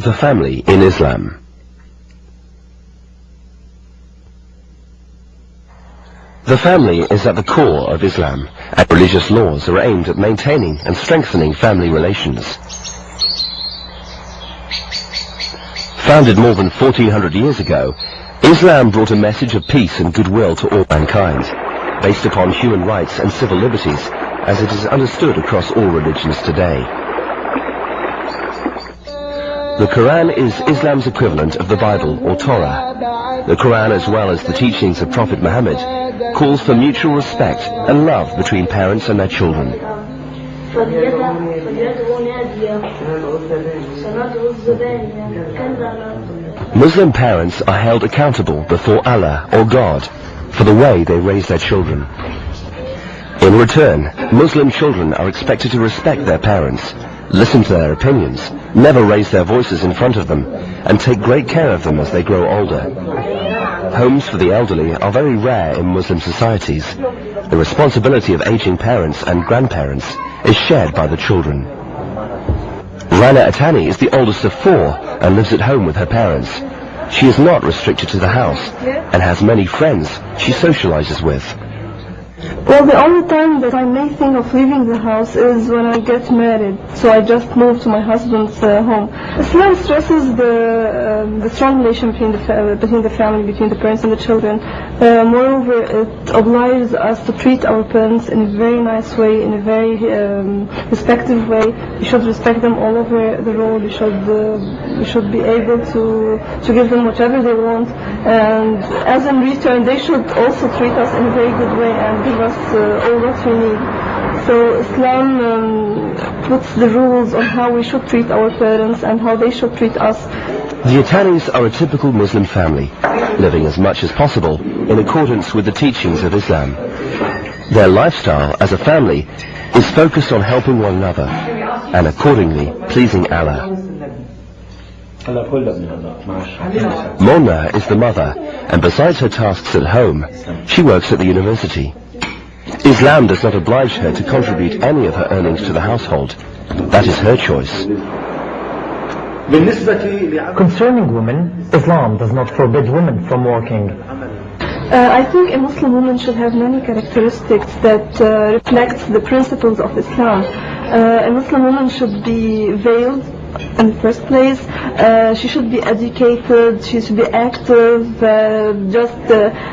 The family in Islam. The family is at the core of Islam, and religious laws are aimed at maintaining and strengthening family relations. Founded more than 1400 years ago, Islam brought a message of peace and goodwill to all mankind, based upon human rights and civil liberties, as it is understood across all religions today. The Quran is Islam's equivalent of the Bible or Torah. The Quran, as well as the teachings of Prophet Muhammad, calls for mutual respect and love between parents and their children. Muslim parents are held accountable before Allah or God for the way they raise their children. In return, Muslim children are expected to respect their parents, listen to their opinions, never raise their voices in front of them, and take great care of them as they grow older. Homes for the elderly are very rare in Muslim societies. The responsibility of aging parents and grandparents is shared by the children. Rana Atani is the oldest of four and lives at home with her parents. She is not restricted to the house and has many friends she socializes with. Well, the only time that I may think of leaving the house is when I get married, so I just move to my husband's home. Islam stresses the strong relation between the family, between the parents and the children. Moreover, it obliges us to treat our parents in a very nice way, in a very respectful way. We should respect them all over the road. We should be able to give them whatever they want, and as in return, they should also treat us in a very good way and give us all what we need. So Islam puts the rules on how we should treat our parents and how they should treat us. The Atanis are a typical Muslim family, living as much as possible in accordance with the teachings of Islam. Their lifestyle as a family is focused on helping one another and accordingly pleasing Allah. Mona is the mother, and besides her tasks at home, she works at the university. Islam does not oblige her to contribute any of her earnings to the household. That is her choice. Concerning women, Islam does not forbid women from working. I think a Muslim woman should have many characteristics that reflect the principles of Islam. A Muslim woman should be veiled in the first place. She should be educated, she should be active,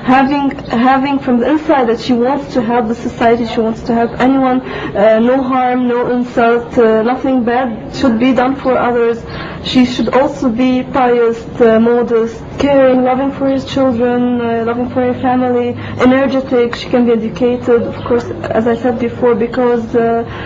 having from the inside that she wants to help the society, she wants to help anyone, no harm, no insult, nothing bad should be done for others. She should also be pious, modest, caring, loving for his children, loving for her family, energetic. She can be educated, of course, as I said before, because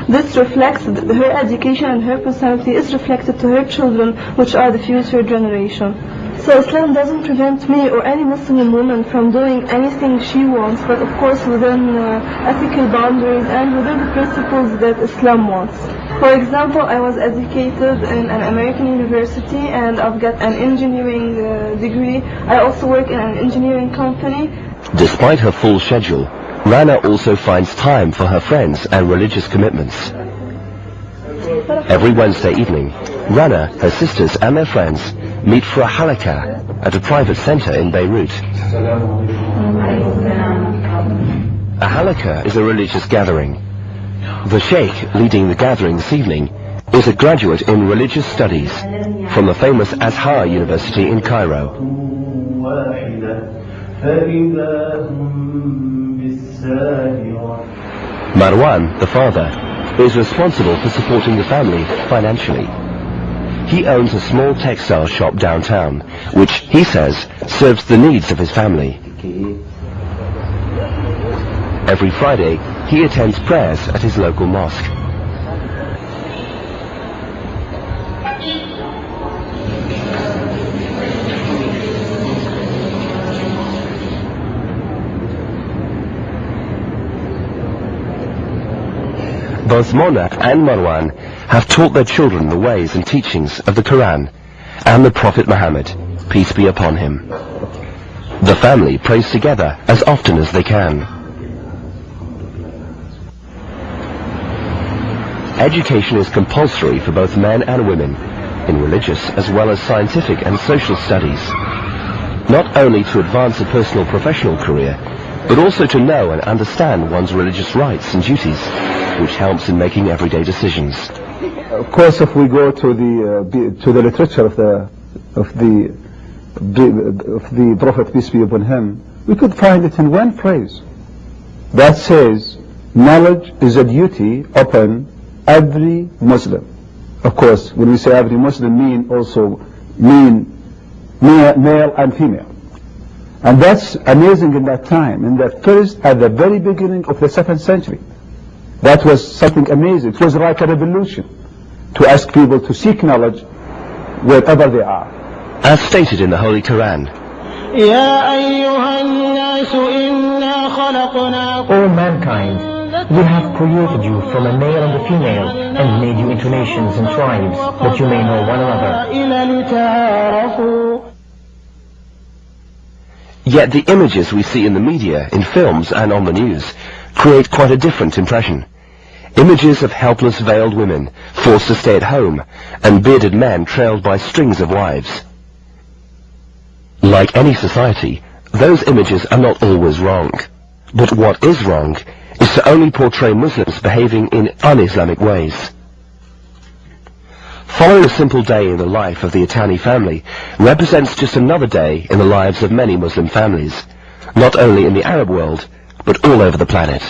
this reflects, her education and her personality is reflected to her children, which are the future generation. So Islam doesn't prevent me or any Muslim woman from doing anything she wants, but of course within ethical boundaries and within the principles that Islam wants. For example, I was educated in an American university and I've got an engineering degree. I also work in an engineering company. Despite her full schedule, Rana also finds time for her friends and religious commitments. Every Wednesday evening, Rana, her sisters and their friends meet for a halakha at a private center in Beirut. A halakha is a religious gathering. The sheikh leading the gathering this evening is a graduate in religious studies from the famous Azhar University in Cairo. Marwan, the father, is responsible for supporting the family financially. He owns a small textile shop downtown, which he says serves the needs of his family. Every Friday, he attends prayers at his local mosque. Both Mona and Marwan have taught their children the ways and teachings of the Quran and the Prophet Muhammad, peace be upon him. The family prays together as often as they can. Education is compulsory for both men and women, in religious as well as scientific and social studies, not only to advance a personal professional career, but also to know and understand one's religious rights and duties, which helps in making everyday decisions. Of course, if we go to the literature of the Prophet, peace be upon him, we could find it in one phrase that says, knowledge is a duty upon every Muslim. Of course, when we say every Muslim, mean male and female. And that's amazing in that time, in that first, at the very beginning of the 7th century. That was something amazing. It was like a revolution to ask people to seek knowledge wherever they are. As stated in the Holy Quran, O mankind, we have created you from a male and a female, and made you into nations and tribes, that you may know one another. Yet the images we see in the media, in films and on the news, create quite a different impression. Images of helpless veiled women, forced to stay at home, and bearded men trailed by strings of wives. Like any society, those images are not always wrong. But what is wrong is to only portray Muslims behaving in un-Islamic ways. Following a simple day in the life of the Itani family represents just another day in the lives of many Muslim families, not only in the Arab world, but all over the planet.